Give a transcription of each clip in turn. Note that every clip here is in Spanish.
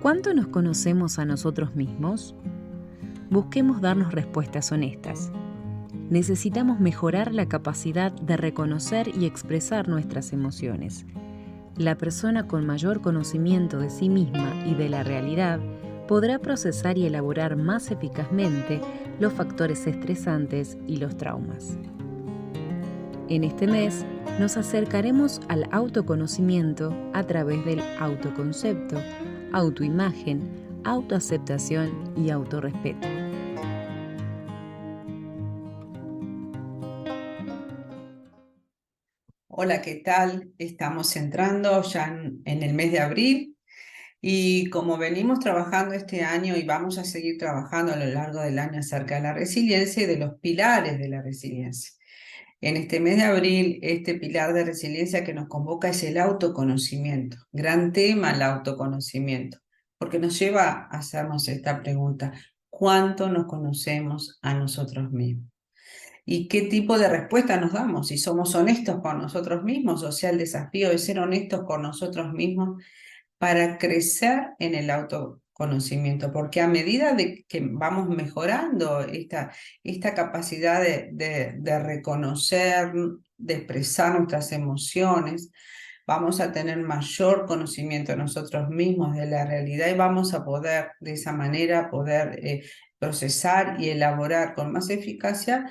¿Cuánto nos conocemos a nosotros mismos? Busquemos darnos respuestas honestas. Necesitamos mejorar la capacidad de reconocer y expresar nuestras emociones. La persona con mayor conocimiento de sí misma y de la realidad podrá procesar y elaborar más eficazmente los factores estresantes y los traumas. En este mes nos acercaremos al autoconocimiento a través del autoconcepto, autoimagen, autoaceptación y autorrespeto. Hola, ¿qué tal? Estamos entrando ya en el mes de abril y como venimos trabajando este año y vamos a seguir trabajando a lo largo del año acerca de la resiliencia y de los pilares de la resiliencia. En este mes de abril, este pilar de resiliencia que nos convoca es el autoconocimiento. Gran tema el autoconocimiento, porque nos lleva a hacernos esta pregunta: ¿cuánto nos conocemos a nosotros mismos? ¿Y qué tipo de respuesta nos damos? Si somos honestos con nosotros mismos, o sea, el desafío de ser honestos con nosotros mismos para crecer en el autoconocimiento, porque a medida de que vamos mejorando esta capacidad de reconocer, de expresar nuestras emociones, vamos a tener mayor conocimiento de nosotros mismos, de la realidad, y vamos a poder de esa manera procesar y elaborar con más eficacia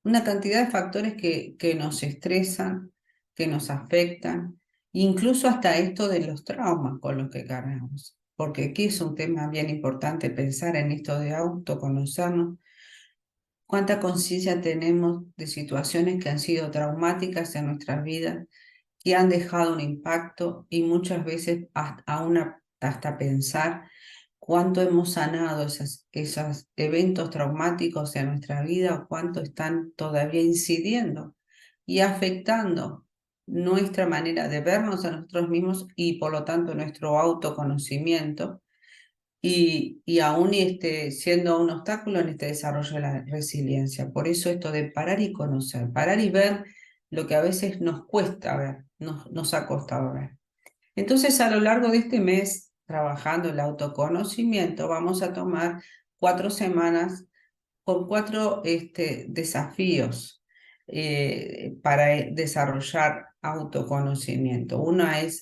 una cantidad de factores que nos estresan, que nos afectan, incluso hasta esto de los traumas con los que cargamos. Porque aquí es un tema bien importante pensar en esto de autoconocernos. ¿Cuánta conciencia tenemos de situaciones que han sido traumáticas en nuestras vidas, que han dejado un impacto y muchas veces hasta pensar cuánto hemos sanado esos eventos traumáticos en nuestra vida o cuánto están todavía incidiendo y afectando nuestra manera de vernos a nosotros mismos y por lo tanto nuestro autoconocimiento y aún siendo un obstáculo en este desarrollo de la resiliencia. Por eso esto de parar y conocer, parar y ver lo que a veces nos cuesta ver, nos ha costado ver. Entonces, a lo largo de este mes, trabajando el autoconocimiento, vamos a tomar 4 semanas con 4 desafíos para desarrollar autoconocimiento.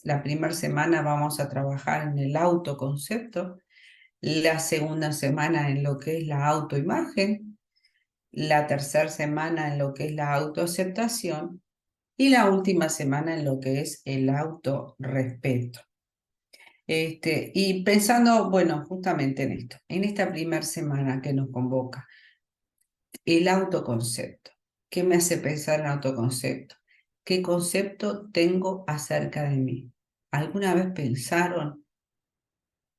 La primera semana vamos a trabajar en el autoconcepto, la segunda semana en lo que es la autoimagen, la tercera semana en lo que es la autoaceptación y la última semana en lo que es el autorrespeto. Y pensando, bueno, justamente en esto, en esta primera semana que nos convoca, el autoconcepto. ¿Qué me hace pensar en autoconcepto? ¿Qué concepto tengo acerca de mí? ¿Alguna vez pensaron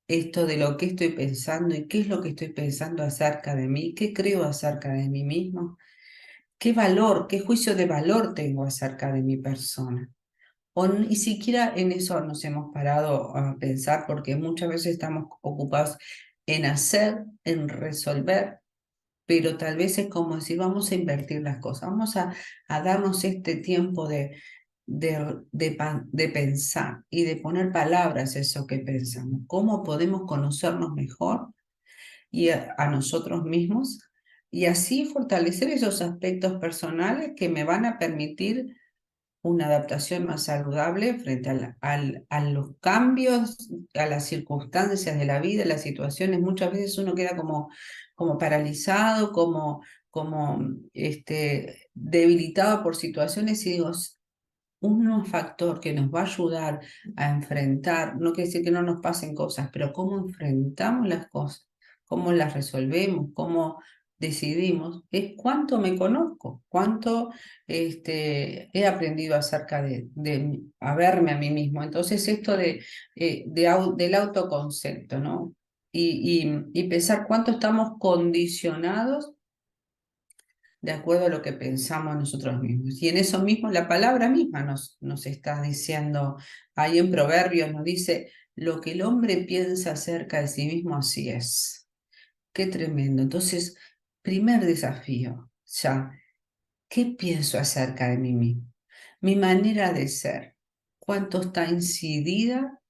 esto de lo que estoy pensando y qué es lo que estoy pensando acerca de mí? ¿Qué creo acerca de mí mismo? ¿Qué valor, qué juicio de valor tengo acerca de mi persona? O ni siquiera en eso nos hemos parado a pensar porque muchas veces estamos ocupados en hacer, en resolver, pero tal vez es como decir, vamos a invertir las cosas, a darnos este tiempo de pensar y de poner palabras a eso que pensamos. ¿Cómo podemos conocernos mejor y a nosotros mismos? Y así fortalecer esos aspectos personales que me van a permitir una adaptación más saludable frente a los cambios, a las circunstancias de la vida, las situaciones. Muchas veces uno queda como paralizado, debilitado por situaciones y digo, un factor que nos va a ayudar a enfrentar, no quiere decir que no nos pasen cosas, pero cómo enfrentamos las cosas, cómo las resolvemos, cómo decidimos, es cuánto me conozco, cuánto he aprendido acerca a verme a mí mismo. Entonces esto del autoconcepto, ¿no? Y pensar cuánto estamos condicionados de acuerdo a lo que pensamos nosotros mismos. Y en eso mismo, la palabra misma nos está diciendo, ahí en Proverbios nos dice, lo que el hombre piensa acerca de sí mismo, así es. Qué tremendo. Entonces, primer desafío, ya, ¿qué pienso acerca de mí mismo? Mi manera de ser, cuánto está incidida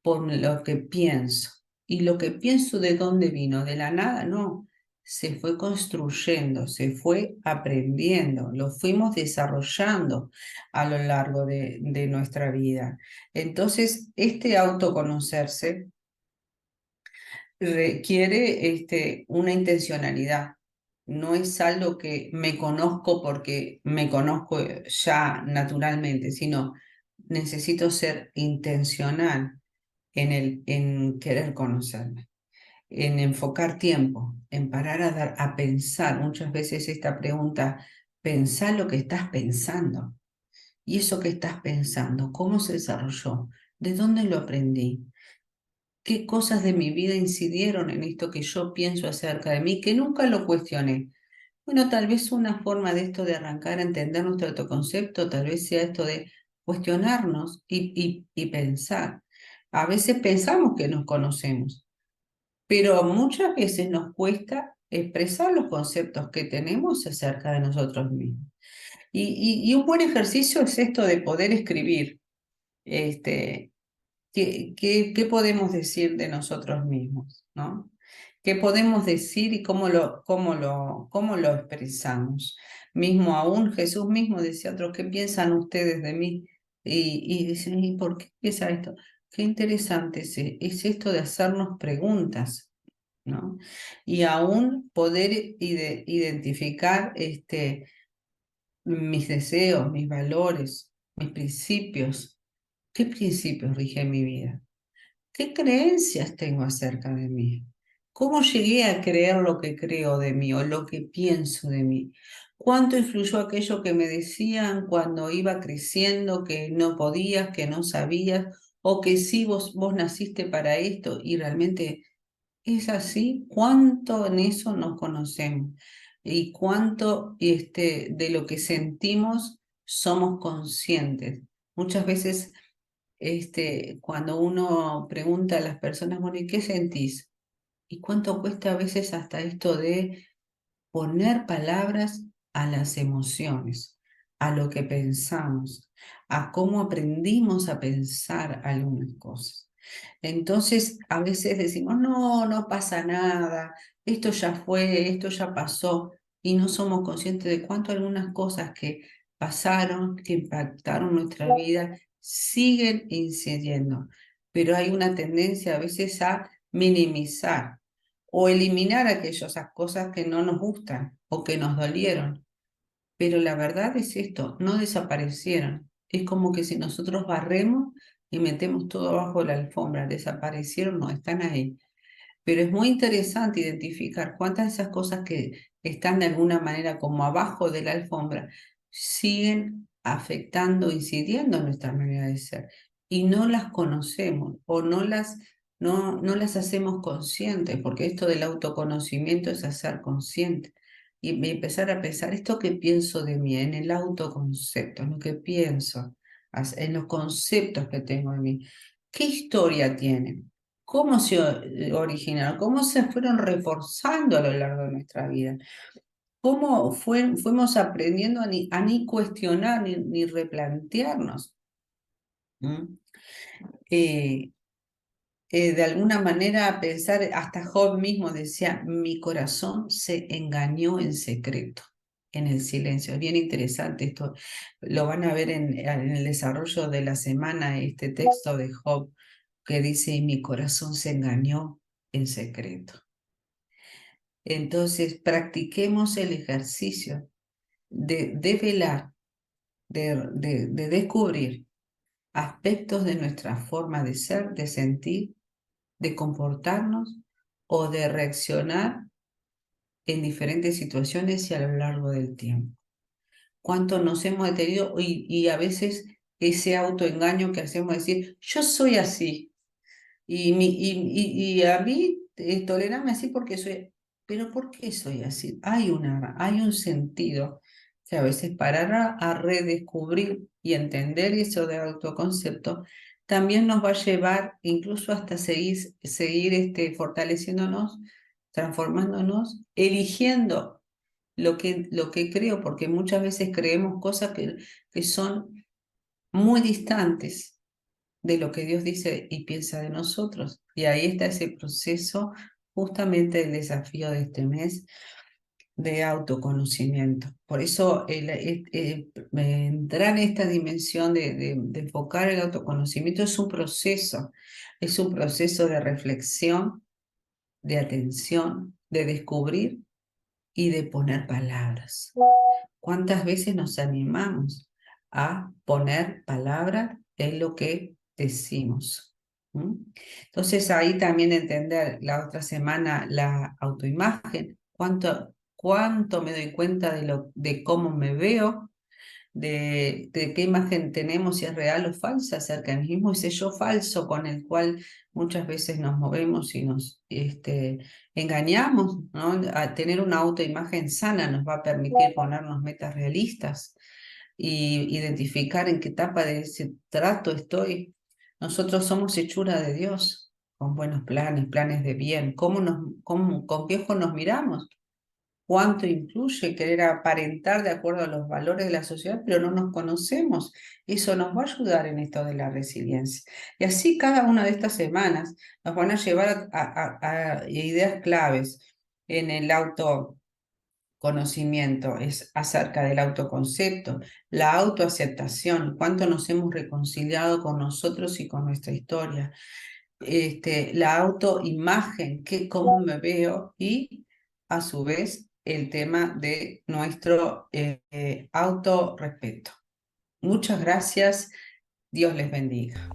por lo que pienso. Y lo que pienso, ¿de dónde vino? ¿De la nada? No, se fue construyendo, se fue aprendiendo, lo fuimos desarrollando a lo largo de nuestra vida. Entonces, este autoconocerse requiere una intencionalidad. No es algo que me conozco porque me conozco ya naturalmente, sino necesito ser intencional en querer conocerme, en enfocar tiempo, en parar a pensar. Muchas veces esta pregunta, pensá lo que estás pensando. ¿Y eso que estás pensando, cómo se desarrolló? ¿De dónde lo aprendí? ¿Qué cosas de mi vida incidieron en esto que yo pienso acerca de mí, que nunca lo cuestioné? Bueno, tal vez una forma de esto de arrancar a entender nuestro autoconcepto, tal vez sea esto de cuestionarnos y pensar. A veces pensamos que nos conocemos, pero muchas veces nos cuesta expresar los conceptos que tenemos acerca de nosotros mismos. Y un buen ejercicio es esto de poder escribir. Este, ¿qué podemos decir de nosotros mismos, ¿no? ¿Qué podemos decir y cómo lo expresamos? Mismo aún Jesús mismo decía a otros, ¿qué piensan ustedes de mí? Y dicen, ¿y por qué piensa esto? Qué interesante es esto de hacernos preguntas, ¿no? Y aún poder identificar mis deseos, mis valores, mis principios. ¿Qué principios rigen mi vida? ¿Qué creencias tengo acerca de mí? ¿Cómo llegué a creer lo que creo de mí o lo que pienso de mí? ¿Cuánto influyó aquello que me decían cuando iba creciendo, que no podías, que no sabías, o que sí vos naciste para esto y realmente es así? ¿Cuánto en eso nos conocemos? ¿Y cuánto de lo que sentimos somos conscientes? Muchas veces cuando uno pregunta a las personas, bueno, ¿y qué sentís? ¿Y cuánto cuesta a veces hasta esto de poner palabras a las emociones, a lo que pensamos, a cómo aprendimos a pensar algunas cosas? Entonces, a veces decimos, no, no pasa nada, esto ya fue, esto ya pasó, y no somos conscientes de cuánto algunas cosas que pasaron, que impactaron nuestra vida, siguen incidiendo. Pero hay una tendencia a veces a minimizar o eliminar aquellas cosas que no nos gustan o que nos dolieron. Pero la verdad es esto, no desaparecieron. Es como que si nosotros barremos y metemos todo abajo de la alfombra, desaparecieron, no están ahí. Pero es muy interesante identificar cuántas de esas cosas que están de alguna manera como abajo de la alfombra siguen afectando, incidiendo en nuestra manera de ser. Y no las conocemos o no las hacemos conscientes, porque esto del autoconocimiento es hacer consciente. Y empezar a pensar esto que pienso de mí, en el autoconcepto, en lo que pienso, en los conceptos que tengo de mí. ¿Qué historia tienen? ¿Cómo se originaron? ¿Cómo se fueron reforzando a lo largo de nuestra vida? ¿Cómo fuimos aprendiendo a ni cuestionar ni replantearnos? ¿Mm? Eh, de alguna manera pensar, hasta Job mismo decía, mi corazón se engañó en secreto, en el silencio. Es bien interesante esto, lo van a ver en el desarrollo de la semana, este texto de Job que dice, y mi corazón se engañó en secreto. Entonces, practiquemos el ejercicio de velar, de descubrir aspectos de nuestra forma de ser, de sentir, de comportarnos o de reaccionar en diferentes situaciones y a lo largo del tiempo. Cuánto nos hemos detenido y a veces ese autoengaño que hacemos decir, yo soy así y a mí tolerarme así porque soy, pero ¿por qué soy así? Hay un sentido que a veces parar a redescubrir y entender eso de autoconcepto también nos va a llevar incluso hasta seguir fortaleciéndonos, transformándonos, eligiendo lo que creo, porque muchas veces creemos cosas que son muy distantes de lo que Dios dice y piensa de nosotros. Y ahí está ese proceso, justamente el desafío de este mes de autoconocimiento. Por eso entrar en esta dimensión de enfocar el autoconocimiento es un proceso de reflexión, de atención, de descubrir y de poner palabras. ¿Cuántas veces nos animamos a poner palabras en lo que decimos? ¿Mm? Entonces ahí también entender la otra semana la autoimagen, cuánto me doy cuenta de cómo me veo, de qué imagen tenemos, si es real o falsa acerca de mí mismo, ese yo falso con el cual muchas veces nos movemos y nos engañamos, ¿no? A tener una autoimagen sana nos va a permitir ponernos metas realistas y identificar en qué etapa de ese trato estoy. Nosotros somos hechura de Dios, con buenos planes, planes de bien. ¿Con qué ojos nos miramos? ¿Cuánto influye querer aparentar de acuerdo a los valores de la sociedad, pero no nos conocemos? Eso nos va a ayudar en esto de la resiliencia. Y así cada una de estas semanas nos van a llevar a ideas claves en el autoconocimiento, es acerca del autoconcepto, la autoaceptación, cuánto nos hemos reconciliado con nosotros y con nuestra historia, la autoimagen, cómo me veo y a su vez el tema de nuestro autorrespeto. Muchas gracias. Dios les bendiga.